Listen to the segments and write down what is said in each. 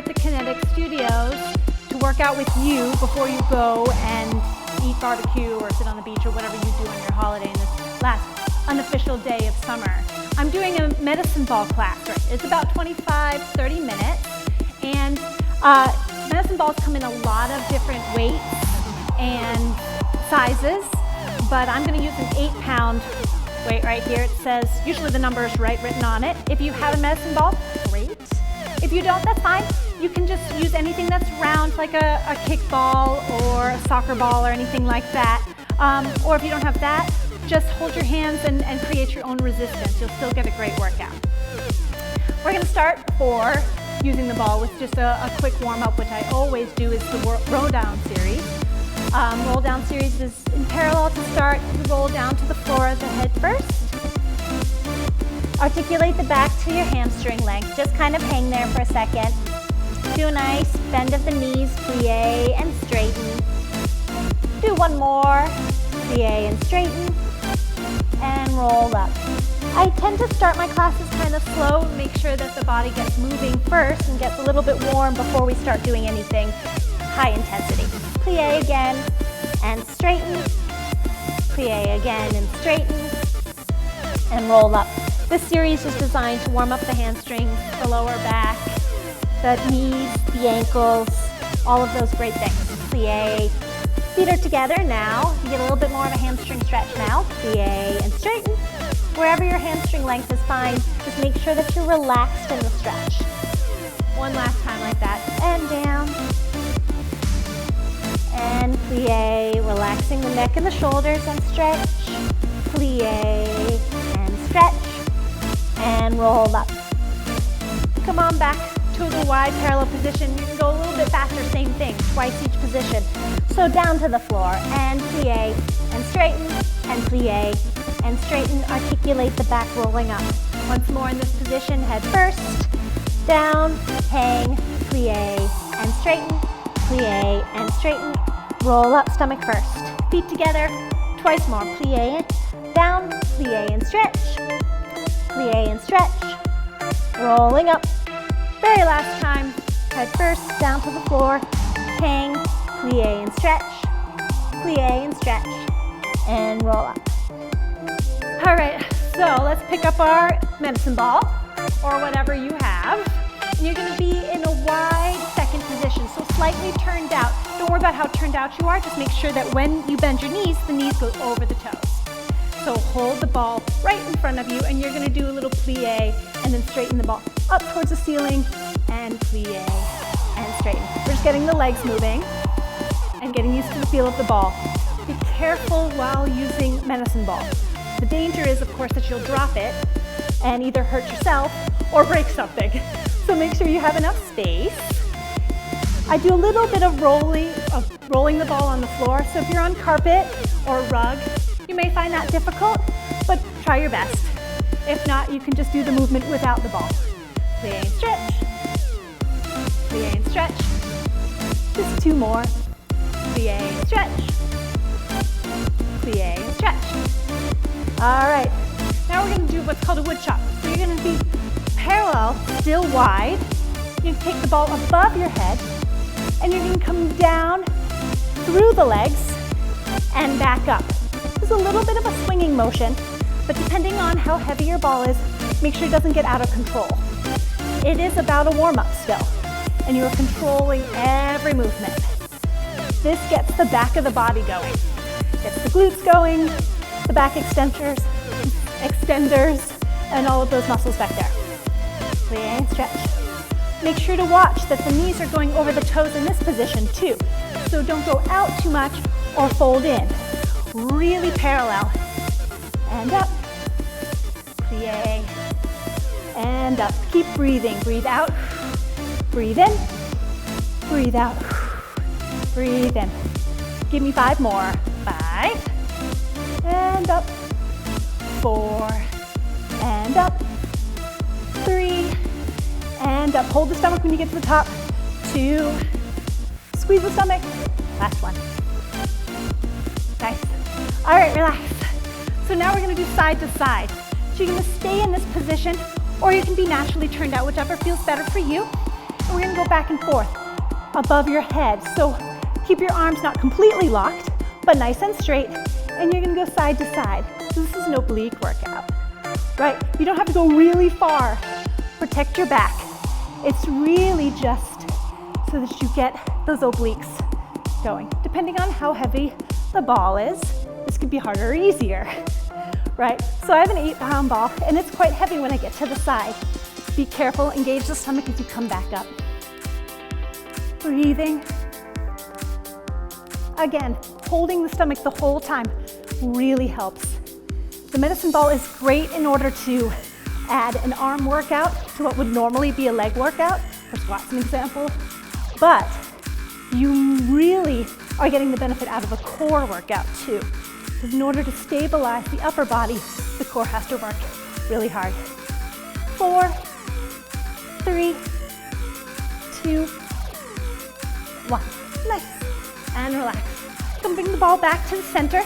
at the Qinetic Studios to work out with you before you go and eat barbecue or sit on the beach or whatever you do on your holiday in this last unofficial day of summer. I'm doing a medicine ball class. It's about 25-30 minutes, and medicine balls come in a lot of different weights and sizes, but I'm going to use an 8-pound weight right here. It says, usually the number is written on it. If you have a medicine ball, great. If you don't, that's fine. You can just use anything that's round, like a kickball or a soccer ball or anything like that. Or if you don't have that, just hold your hands and create your own resistance. You'll still get a great workout. We're going to start for using the ball with just a quick warm-up, which I always do, is the roll down series. Roll down series is in parallel to start. You roll down to the floor of the head first. Articulate the back to your hamstring length. Just kind of hang there for a second. Do a nice bend of the knees, plie and straighten. Do one more, plie and straighten, and roll up. I tend to start my classes kind of slow, make sure that the body gets moving first and gets a little bit warm before we start doing anything high intensity. Plie again and straighten, plie again and straighten, and roll up. This series is designed to warm up the hamstrings, the lower back, the knees, the ankles, all of those great things. Plie, feet are together now. You get a little bit more of a hamstring stretch now. Plie and straighten. Wherever your hamstring length is fine, just make sure that you're relaxed in the stretch. One last time like that, and down. And plie, relaxing the neck and the shoulders and stretch. Plie and stretch. And roll up. Come on back to the wide parallel position. You can go a little bit faster, same thing, twice each position. So down to the floor and plie and straighten and plie and straighten. Articulate the back rolling up. Once more in this position, head first, down, hang, plie and straighten, plie and straighten. Roll up, stomach first. Feet together, twice more. Plie, down, plie and stretch. Plie and stretch, rolling up. Very last time, head first, down to the floor, hang, plie and stretch, and roll up. All right, so let's pick up our medicine ball, or whatever you have, and you're gonna be in a wide second position, so slightly turned out. Don't worry about how turned out you are, just make sure that when you bend your knees, the knees go over the toes. So hold the ball right in front of you, and you're going to do a little plie and then straighten the ball up towards the ceiling and plie and straighten. We're just getting the legs moving and getting used to the feel of the ball. Be careful while using medicine ball. The danger is, of course, that you'll drop it and either hurt yourself or break something. So make sure you have enough space. I do a little bit of rolling the ball on the floor. So if you're on carpet or rug, you may find that difficult, but try your best. If not, you can just do the movement without the ball. Plie and stretch. Plie and stretch. Just two more. Plie and stretch. Plie and stretch. All right. Now we're going to do what's called a wood chop. So you're going to be parallel, still wide. You can take the ball above your head, and you're going to come down through the legs and back up. A little bit of a swinging motion, but depending on how heavy your ball is, make sure it doesn't get out of control. It is about a warm-up still, and you are controlling every movement. This gets the back of the body going, gets the glutes going, the back extenders, and all of those muscles back there. Plie and stretch. Make sure to watch that the knees are going over the toes in this position too, so don't go out too much or fold in. Really parallel, and up, plie, and up. Keep breathing. Breathe out, breathe in, breathe out, breathe in. Give me 5 more. 5, and up, 4, and up, 3, and up. Hold the stomach when you get to the top. 2, squeeze the stomach. Last one. Nice. All right, relax. So now we're going to do side to side. So you're going to stay in this position, or you can be naturally turned out, whichever feels better for you. And we're gonna go back and forth above your head. So keep your arms not completely locked, but nice and straight. And you're gonna go side to side. So this is an oblique workout, right? You don't have to go really far. Protect your back. It's really just so that you get those obliques going. Depending on how heavy the ball is, this could be harder or easier, right? So I have an 8-pound ball and it's quite heavy when I get to the side. Be careful, engage the stomach as you come back up. Breathing. Again, holding the stomach the whole time really helps. The medicine ball is great in order to add an arm workout to what would normally be a leg workout, for squats an example, but you really are getting the benefit out of a core workout too. Because in order to stabilize the upper body, the core has to work really hard. 4, 3, 2, 1. Nice. And relax. Come bring the ball back to the center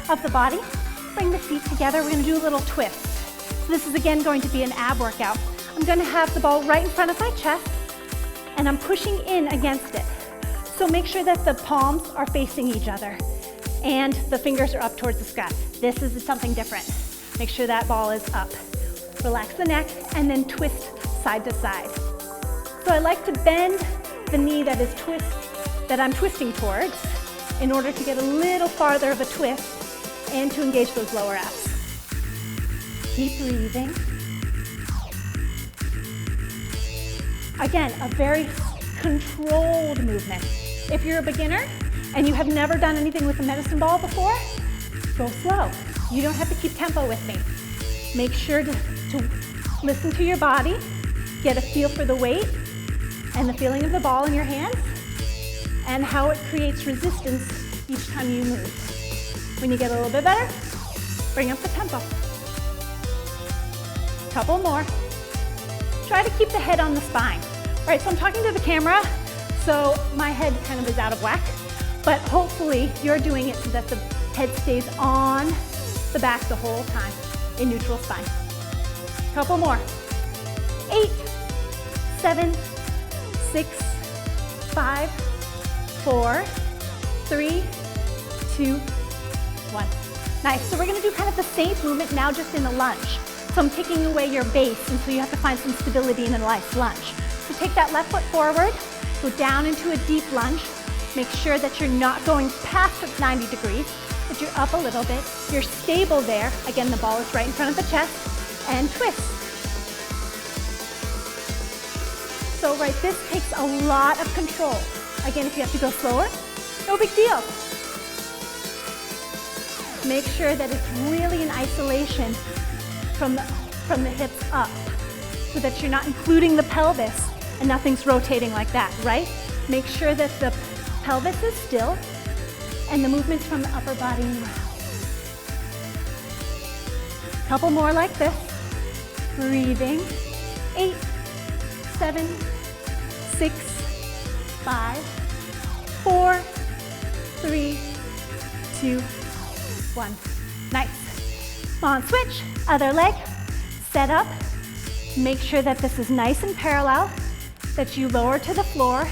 of the body. Bring the feet together. We're going to do a little twist. So this is again going to be an ab workout. I'm going to have the ball right in front of my chest and I'm pushing in against it. So make sure that the palms are facing each other and the fingers are up towards the sky. This is something different. Make sure that ball is up. Relax the neck and then twist side to side. So I like to bend the knee that I'm twisting towards in order to get a little farther of a twist and to engage those lower abs. Keep breathing. Again, a very controlled movement. If you're a beginner and you have never done anything with a medicine ball before, go slow. You don't have to keep tempo with me. Make sure to listen to your body, get a feel for the weight and the feeling of the ball in your hands and how it creates resistance each time you move. When you get a little bit better, bring up the tempo. Couple more. Try to keep the head on the spine. All right, so I'm talking to the camera, so my head kind of is out of whack, but hopefully you're doing it so that the head stays on the back the whole time in neutral spine. Couple more. 8, 7, 6, 5, 4, 3, 2, 1. Nice, so we're gonna do kind of the same movement now just in a lunge. So I'm taking away your base, and so you have to find some stability in a nice lunge. So take that left foot forward, go down into a deep lunge. Make sure that you're not going past 90 degrees, that you're up a little bit. You're stable there. Again, the ball is right in front of the chest, and twist. So right, this takes a lot of control. Again, if you have to go slower, no big deal. Make sure that it's really in isolation from the hips up so that you're not including the pelvis and nothing's rotating like that, right? Make sure that the pelvis is still and the movements from the upper body around. Couple more like this. Breathing. 8, 7, 6, 5, 4, 3, 2, 1. Nice. Come on, switch. Other leg. Set up. Make sure that this is nice and parallel, that you lower to the floor.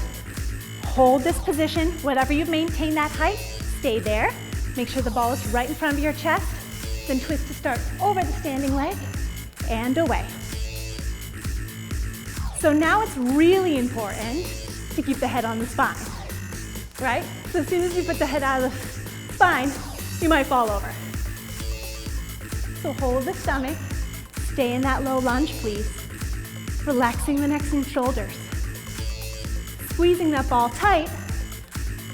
Hold this position. Whatever you've maintained that height, stay there. Make sure the ball is right in front of your chest. Then twist to start over the standing leg and away. So now it's really important to keep the head on the spine, right? So as soon as you put the head out of the spine, you might fall over. So hold the stomach, stay in that low lunge, please. Relaxing the neck and shoulders. Squeezing that ball tight,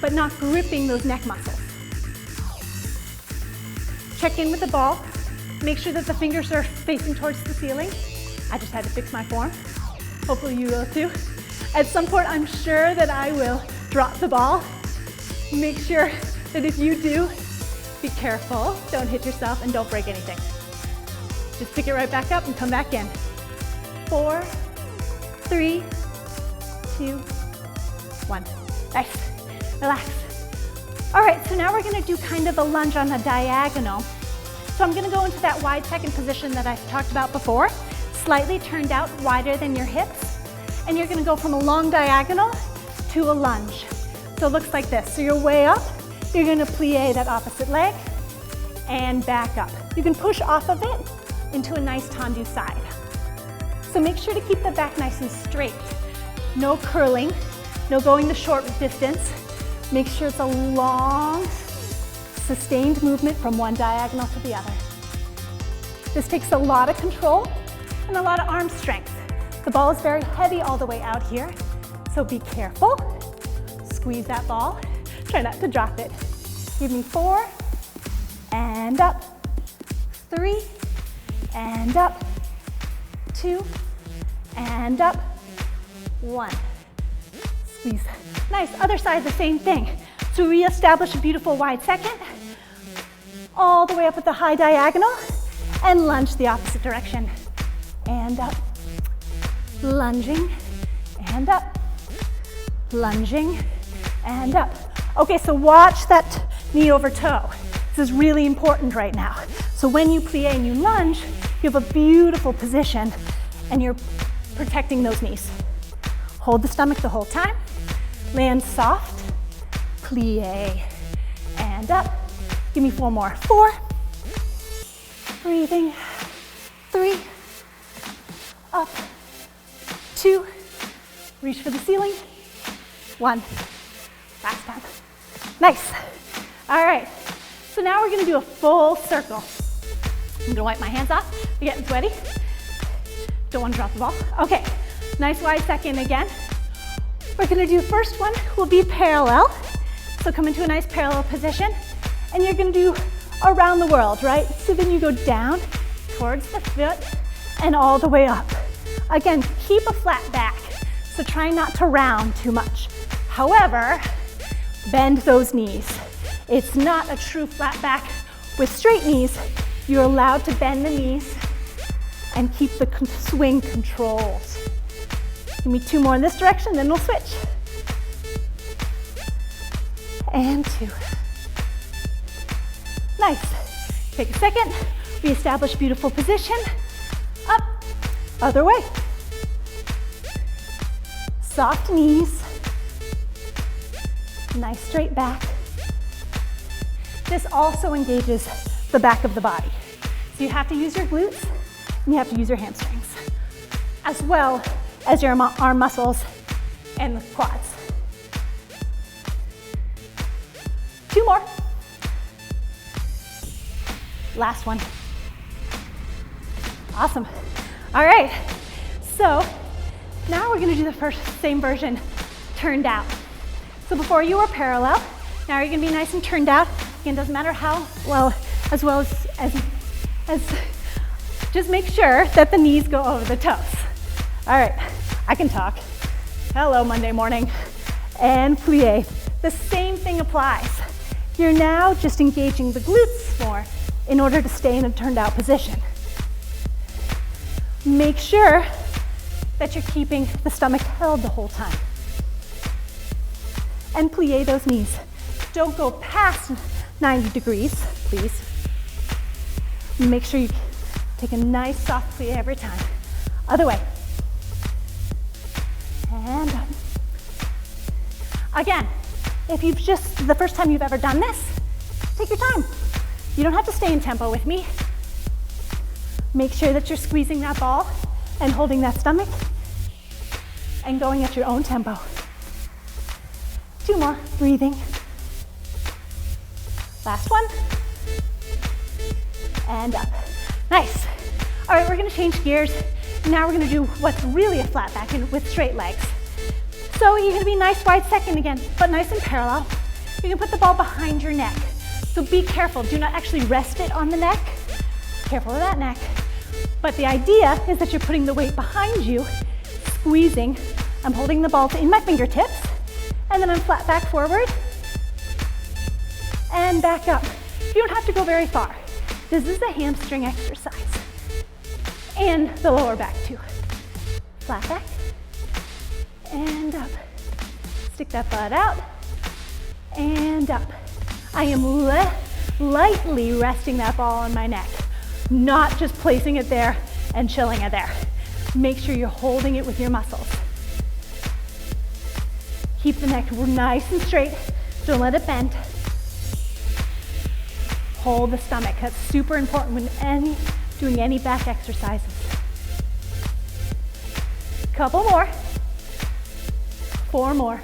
but not gripping those neck muscles. Check in with the ball. Make sure that the fingers are facing towards the ceiling. I just had to fix my form. Hopefully you will too. At some point, I'm sure that I will drop the ball. Make sure that if you do, be careful, don't hit yourself and don't break anything. Just pick it right back up and come back in. 4, 3, 2, 1. Nice. Relax. All right, so now we're gonna do kind of a lunge on a diagonal. So I'm gonna go into that wide second position that I talked about before, slightly turned out wider than your hips. and you're gonna go from a long diagonal to a lunge. So it looks like this. So you're way up, you're gonna plie that opposite leg and back up. You can push off of it into a nice tendu side. So make sure to keep the back nice and straight. No curling, no going the short distance. Make sure it's a long, sustained movement from one diagonal to the other. This takes a lot of control and a lot of arm strength. The ball is very heavy all the way out here, so be careful. Squeeze that ball. Try not to drop it. Give me 4, and up. 3, and up. 2, and up. 1. Squeeze. Nice. Other side, the same thing. So reestablish a beautiful wide second. All the way up with the high diagonal, and lunge the opposite direction. And up. Lunging, and up. Lunging, and up. Okay, so watch that knee over toe. This is really important right now. So when you plie and you lunge, you have a beautiful position and you're protecting those knees. Hold the stomach the whole time. Land soft, plie, and up. Give me 4 more. 4, breathing, 3, up, 2, reach for the ceiling, 1. Last time. Nice. All right. So now we're gonna do a full circle. I'm gonna wipe my hands off. They're getting sweaty. Don't wanna drop the ball. Okay. Nice wide second again. We're gonna do first one will be parallel. So come into a nice parallel position, and you're gonna do around the world, right? So then you go down towards the foot and all the way up. Again, keep a flat back. So try not to round too much. However, bend those knees. It's not a true flat back with straight knees. You're allowed to bend the knees and keep the swing controlled. Give me 2 more in this direction, then we'll switch. And 2. Nice. Take a second, reestablish beautiful position. Up, other way. Soft knees. Nice straight back. This also engages the back of the body. So you have to use your glutes and you have to use your hamstrings, as well as your arm muscles and the quads. 2 more. Last one. Awesome. All right. So now we're gonna do the same version turned out. So before you were parallel, now you're gonna be nice and turned out. Again, doesn't matter how well, as just make sure that the knees go over the toes. All right, I can talk. Hello, Monday morning. And plie. The same thing applies. You're now just engaging the glutes more in order to stay in a turned out position. Make sure that you're keeping the stomach held the whole time. And plie those knees. Don't go past 90 degrees, please. Make sure you take a nice soft plie every time. Other way. And up. Again, if you've the first time you've ever done this, take your time. You don't have to stay in tempo with me. Make sure that you're squeezing that ball and holding that stomach and going at your own tempo. 2 more, breathing. Last one. And up. Nice. All right, we're gonna change gears. Now we're gonna do what's really a flat back with straight legs. So you're gonna be nice wide second again, but nice and parallel. You're gonna put the ball behind your neck. So be careful, do not actually rest it on the neck. Careful of that neck. But the idea is that you're putting the weight behind you, squeezing. I'm holding the ball in my fingertips, and then I'm flat back forward, and back up. You don't have to go very far. This is a hamstring exercise. And the lower back too. Flat back, and up. Stick that butt out, and up. I am lightly resting that ball on my neck, not just placing it there and chilling it there. Make sure you're holding it with your muscles. Keep the neck nice and straight. Don't let it bend. Hold the stomach. That's super important when doing any back exercises. Couple more. 4 more.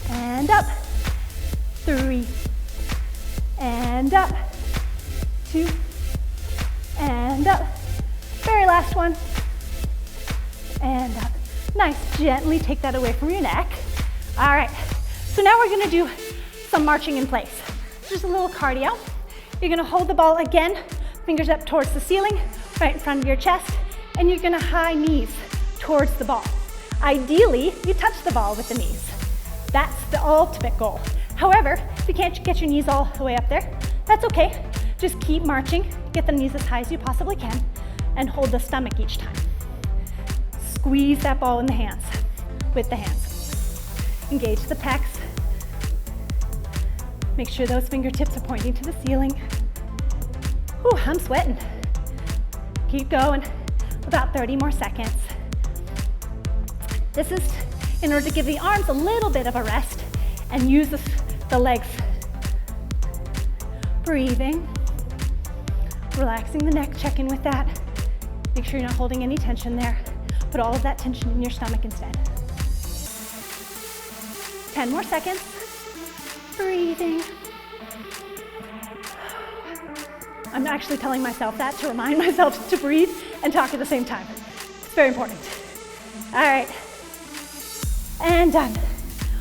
And up. 3. And up. 2. And up. Very last one. And up. Nice. Gently take that away from your neck. All right. So now we're going to do some marching in place. Just a little cardio. You're going to hold the ball again, fingers up towards the ceiling, right in front of your chest, and you're going to high knees towards the ball. Ideally, you touch the ball with the knees. That's the ultimate goal. However, if you can't get your knees all the way up there, that's okay. Just keep marching, get the knees as high as you possibly can, and hold the stomach each time. Squeeze that ball in the hands, with the hands. Engage the pecs. Make sure those fingertips are pointing to the ceiling. Whew, I'm sweating. Keep going, about 30 more seconds. This is in order to give the arms a little bit of a rest and use the legs. Breathing, relaxing the neck, check in with that. Make sure you're not holding any tension there. Put all of that tension in your stomach instead. 10 more seconds. Breathing. I'm actually telling myself that to remind myself to breathe and talk at the same time. It's very important. All right. And done.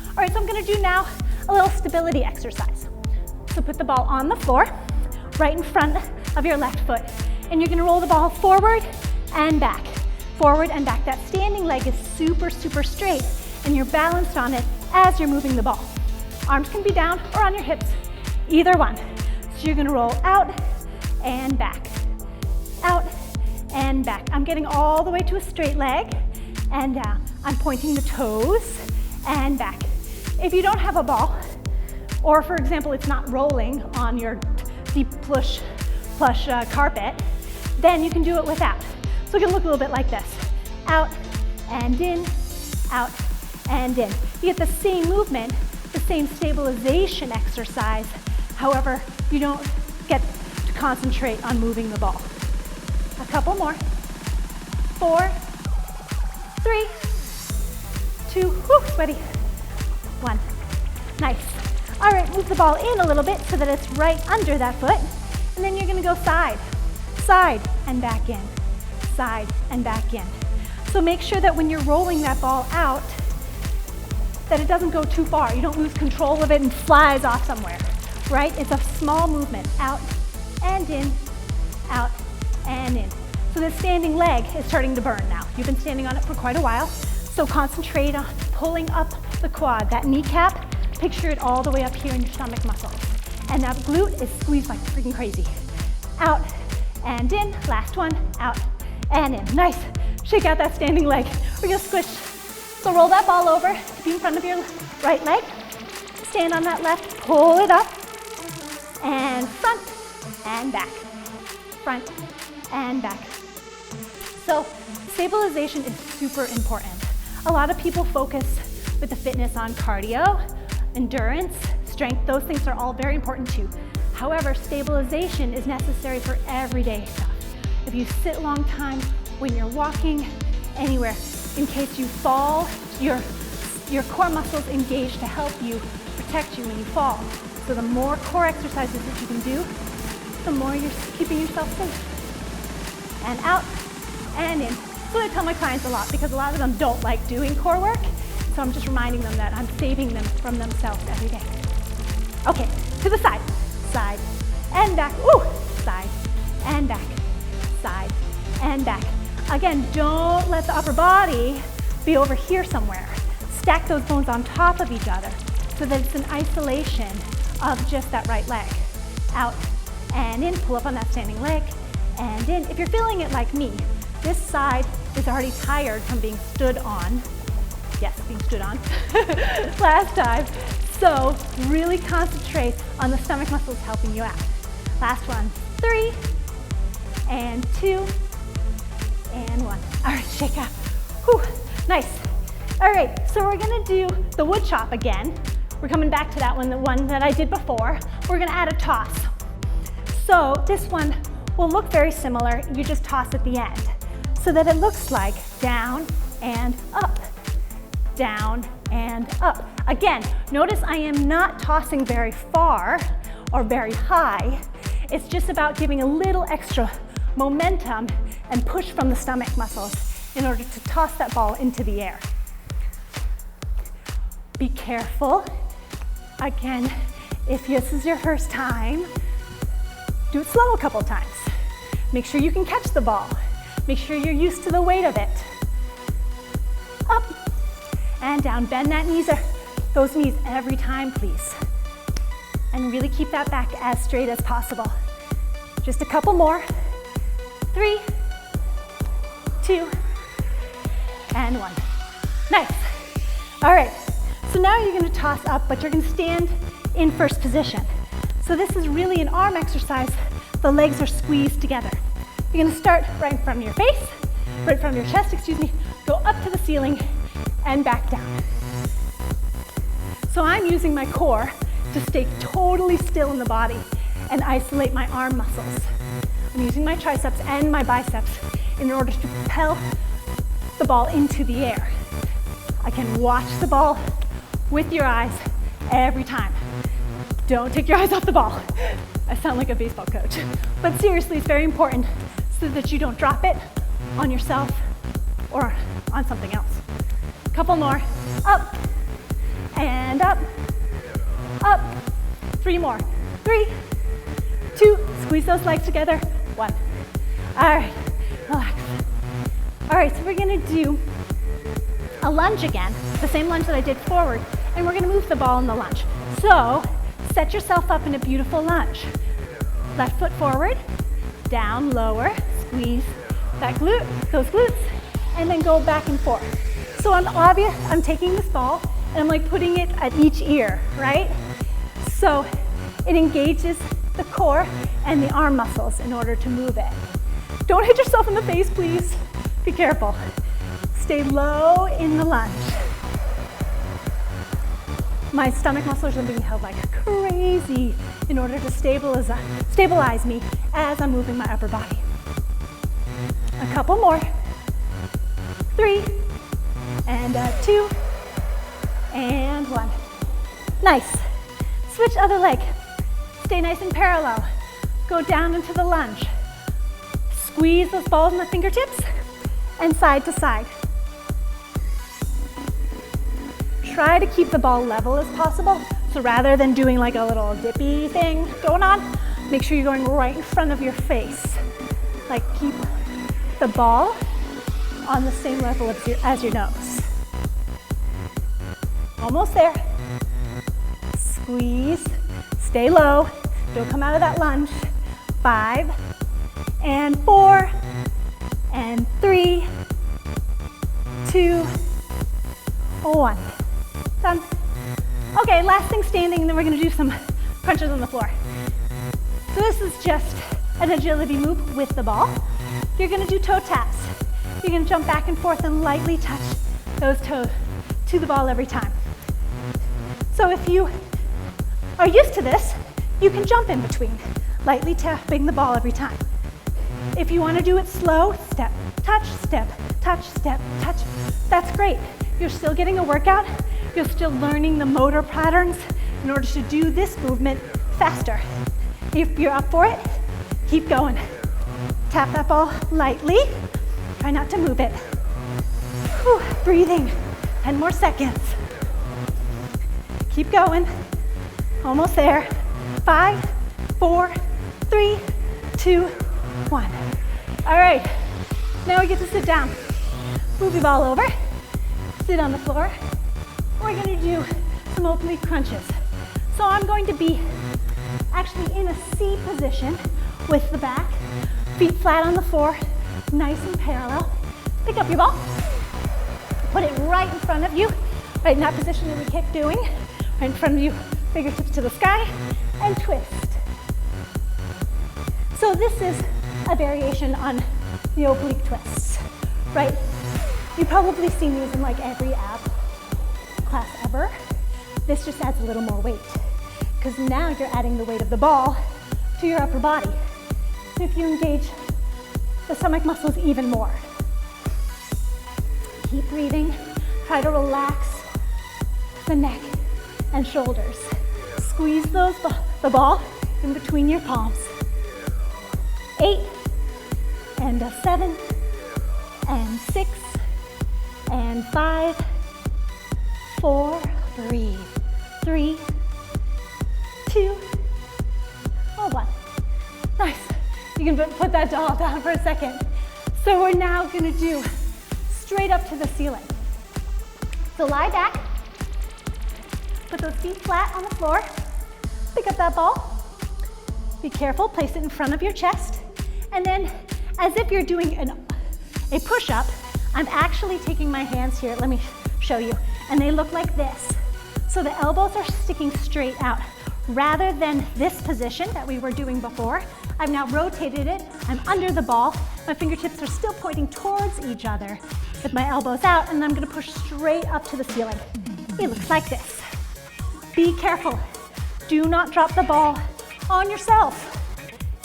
All right, so I'm going to do now a little stability exercise. So put the ball on the floor, right in front of your left foot. And you're going to roll the ball forward and back. Forward and back. That standing leg is super, super straight, and you're balanced on it as you're moving the ball. Arms can be down or on your hips, either one. So you're gonna roll out and back, out and back. I'm getting all the way to a straight leg and down. I'm pointing the toes and back. If you don't have a ball, or for example, it's not rolling on your deep plush carpet, then you can do it without. So it can look a little bit like this. Out and in, out and in. You get the same movement, the same stabilization exercise. However, you don't get to concentrate on moving the ball. A couple more. 4, 3, 2, whoo, sweaty. 1. Nice. All right, move the ball in a little bit so that it's right under that foot. And then you're gonna go side, side, and back in, side, and back in. So make sure that when you're rolling that ball out, that it doesn't go too far. You don't lose control of it and flies off somewhere, right? It's a small movement, out and in, out and in. So the standing leg is starting to burn now. You've been standing on it for quite a while, so concentrate on pulling up the quad. That kneecap, picture it all the way up here in your stomach muscles. And that glute is squeezed like freaking crazy. Out and in, last one, out and in. Nice, shake out that standing leg. We're gonna squish. So roll that ball over, be in front of your right leg. Stand on that left, pull it up, and front and back. Front and back. So stabilization is super important. A lot of people focus with the fitness on cardio, endurance, strength. Those things are all very important too. However, stabilization is necessary for everyday stuff. If you sit a long time, when you're walking, anywhere, in case you fall, your core muscles engage to help you, protect you when you fall. So the more core exercises that you can do, the more you're keeping yourself safe. And out and in. So I tell my clients a lot because a lot of them don't like doing core work. So I'm just reminding them that I'm saving them from themselves every day. Okay, to the side. Side and back. Ooh, side and back. Side and back. Again, don't let the upper body be over here somewhere. Stack those bones on top of each other so that it's an isolation of just that right leg. Out and in, pull up on that standing leg, and in. If you're feeling it like me, this side is already tired from being stood on. Yes, being stood on last time. So really concentrate on the stomach muscles helping you out. Last one, 3, and 2, and 1. All right, shake out. Whew, nice. All right, so we're gonna do the wood chop again. We're coming back to that one, the one that I did before. We're gonna add a toss. So this one will look very similar. You just toss at the end so that it looks like down and up, down and up. Again, notice I am not tossing very far or very high. It's just about giving a little extra momentum and push from the stomach muscles in order to toss that ball into the air. Be careful. Again, if this is your first time, do it slow a couple times. Make sure you can catch the ball. Make sure you're used to the weight of it. Up and down. Bend those knees every time, please. And really keep that back as straight as possible. Just a couple more. 3, 2, and 1. Nice. All right, so now you're gonna toss up, but you're gonna stand in first position. So this is really an arm exercise. The legs are squeezed together. You're gonna start right from your face, right from your chest, excuse me, go up to the ceiling and back down. So I'm using my core to stay totally still in the body and isolate my arm muscles. I'm using my triceps and my biceps in order to propel the ball into the air. I can watch the ball with your eyes every time. Don't take your eyes off the ball. I sound like a baseball coach. But seriously, it's very important so that you don't drop it on yourself or on something else. Couple more. Up and up, up. 3 more. 3, 2, squeeze those legs together. 1. All right, relax. All right, so we're gonna do a lunge again, the same lunge that I did forward, and we're gonna move the ball in the lunge. So set yourself up in a beautiful lunge. Left foot forward, down, lower, squeeze that glute, those glutes, and then go back and forth. So I'm taking this ball and I'm like putting it at each ear, right? So it engages the core and the arm muscles in order to move it. Don't hit yourself in the face, please. Be careful. Stay low in the lunge. My stomach muscles are being held like crazy in order to stabilize me as I'm moving my upper body. A couple more. 3, and 2, and 1. Nice. Switch other leg. Stay nice and parallel. Go down into the lunge. Squeeze those balls in the fingertips and side to side. Try to keep the ball level as possible. So rather than doing like a little dippy thing going on, make sure you're going right in front of your face. Like keep the ball on the same level as your nose. Almost there. Squeeze, stay low. Don't come out of that lunge. 5, and 4, and 3, 2, 1. Done. Okay, last thing standing, and then we're gonna do some crunches on the floor. So this is just an agility move with the ball. You're gonna do toe taps. You're gonna jump back and forth and lightly touch those toes to the ball every time. So if you are used to this, you can jump in between, lightly tapping the ball every time. If you wanna do it slow, step, touch, step, touch, step, touch, that's great. You're still getting a workout. You're still learning the motor patterns in order to do this movement faster. If you're up for it, keep going. Tap that ball lightly. Try not to move it. Whew, breathing. 10 more seconds. Keep going. Almost there. 5, 4, 3, 2, 1. All right, now we get to sit down. Move your ball over. Sit on the floor. We're gonna do some oblique crunches. So I'm going to be actually in a C position with the back, feet flat on the floor, nice and parallel. Pick up your ball, put it right in front of you, right in that position that we kept doing, right in front of you, fingertips to the sky, and twist. So this is a variation on the oblique twists, right? You've probably seen these in like every ab class ever. This just adds a little more weight because now you're adding the weight of the ball to your upper body. So if you engage the stomach muscles even more. Keep breathing. Try to relax the neck and shoulders. Squeeze the ball in between your palms. 8 and a 7 and 6 and 5, 4, breathe. 3, 2, 1. Nice. You can put that doll down for a second. So we're now gonna do straight up to the ceiling. So lie back, put those feet flat on the floor, pick up that ball, be careful, place it in front of your chest, and then as if you're doing a push-up, I'm actually taking my hands here, let me show you, and they look like this. So the elbows are sticking straight out. Rather than this position that we were doing before, I've now rotated it, I'm under the ball, my fingertips are still pointing towards each other with my elbows out, and I'm gonna push straight up to the ceiling. It looks like this. Be careful, do not drop the ball on yourself.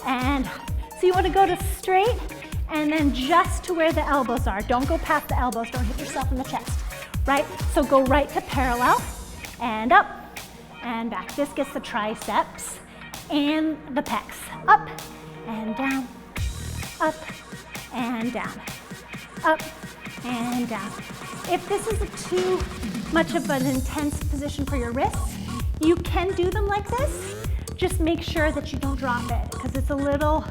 And so you wanna go to straight, and then just to where the elbows are. Don't go past the elbows, don't hit yourself in the chest, right? So go right to parallel, and up, and back. This gets the triceps and the pecs. Up and down, up and down, up and down. If this is too much of an intense position for your wrists, you can do them like this. Just make sure that you don't drop it because it's a little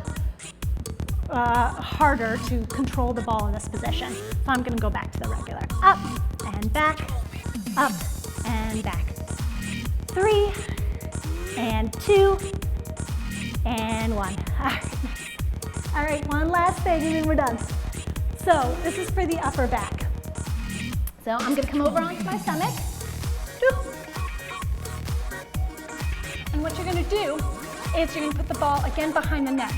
harder to control the ball in this position. So I'm gonna go back to the regular. Up and back, up and back. 3 and 2 and 1. All right, one last thing and then we're done. So this is for the upper back. So I'm gonna come over onto my stomach. And what you're gonna do is you're gonna put the ball again behind the neck.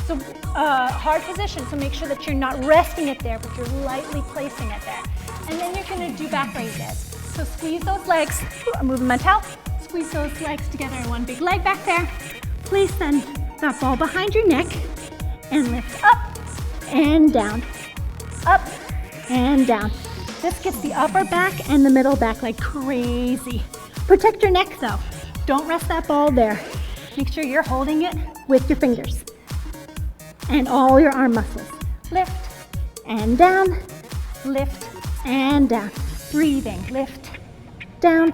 So hard position, so make sure that you're not resting it there, but you're lightly placing it there. And then you're gonna do back raises. So squeeze those legs, I'm moving my towel. Squeeze those legs together in one big leg back there. Place then that ball behind your neck and lift up and down, up and down. This gets the upper back and the middle back like crazy. Protect your neck though. Don't rest that ball there. Make sure you're holding it with your fingers and all your arm muscles. Lift and down, lift and down. Breathing, lift, down,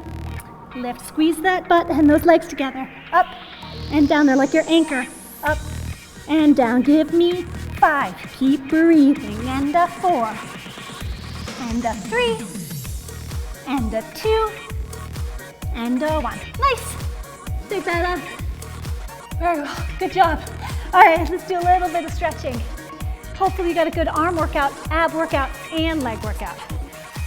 lift. Squeeze that butt and those legs together. Up and down, they're like your anchor. Up and down. Give me 5. Keep breathing. And a 4. And a 3. And a 2. And a 1. Nice. Take that up. Very well. Good job. All right, let's do a little bit of stretching. Hopefully you got a good arm workout, ab workout, and leg workout.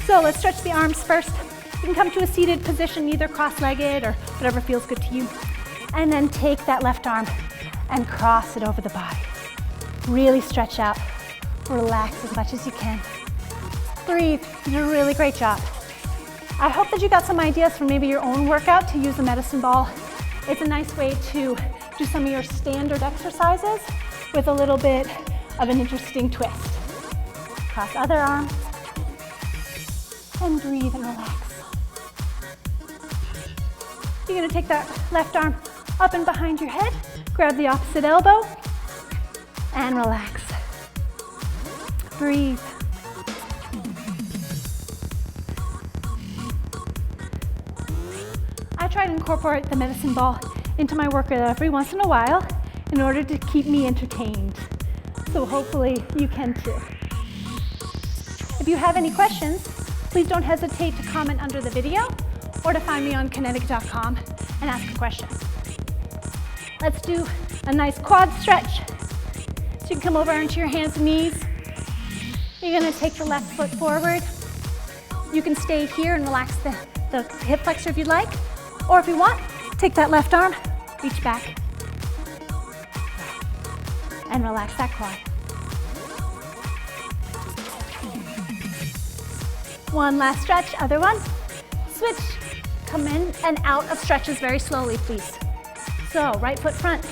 So let's stretch the arms first. You can come to a seated position, either cross-legged or whatever feels good to you. And then take that left arm and cross it over the body. Really stretch out. Relax as much as you can. Breathe. You did a really great job. I hope that you got some ideas for maybe your own workout to use the medicine ball. It's a nice way to do some of your standard exercises with a little bit of an interesting twist. Cross other arm. And breathe and relax. You're gonna take that left arm up and behind your head, grab the opposite elbow, and relax. Breathe. I try to incorporate the medicine ball into my workout every once in a while in order to keep me entertained. So hopefully you can too. If you have any questions, please don't hesitate to comment under the video or to find me on Qinetic.com and ask a question. Let's do a nice quad stretch. So you can come over onto your hands and knees. You're gonna take the left foot forward. You can stay here and relax the hip flexor if you'd like. Or if you want, take that left arm, reach back, and relax that quad. One last stretch, other one. Switch. Come in and out of stretches very slowly, please. So, right foot front.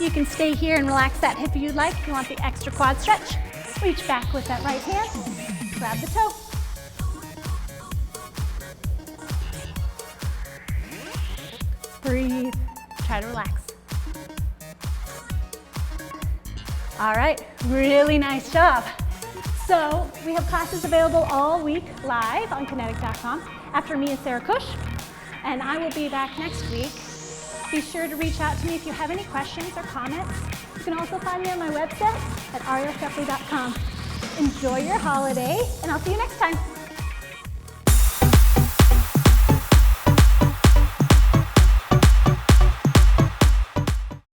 You can stay here and relax that hip if you'd like. If you want the extra quad stretch, reach back with that right hand. Grab the toe. Breathe. Try to relax. All right, really nice job. So we have classes available all week live on Qinetic.com. After me is Sarah Cush, and I will be back next week. Be sure to reach out to me if you have any questions or comments. You can also find me on my website at arielsheffley.com. Enjoy your holiday, and I'll see you next time.